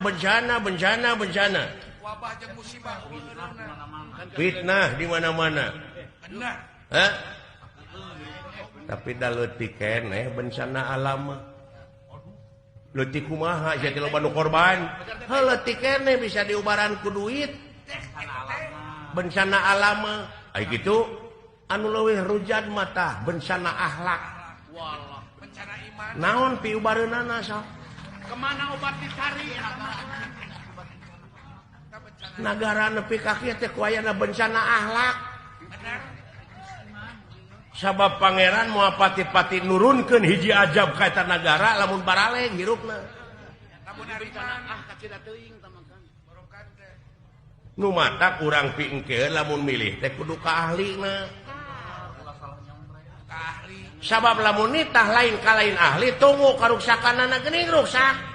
bencana wabah jeung musibah fitnah di mana-mana tapi da leutik keneh bencana alam leutik kumaha jadi loba nu korban leutik keneh bisa diubaran ku duit bencana alam ai kitu anu leuwih rujad mata bencana akhlak bencana iman naon piubareunana sok kemana obat dicari nagara nepi ka kieu teh kuayana bencana akhlak sabab pangeran moal pati-pati nurunkeun hiji ajab ka eta nagara lamun baraleng hirupna lamun bencana kacida teuing tamakan barokan teh nu matak urang pingkeun lamun milih teh kudu ka ahlina ka ahli sabab lamun nitah lain ka lain ahli tunggu karuksakanana geuning ruksak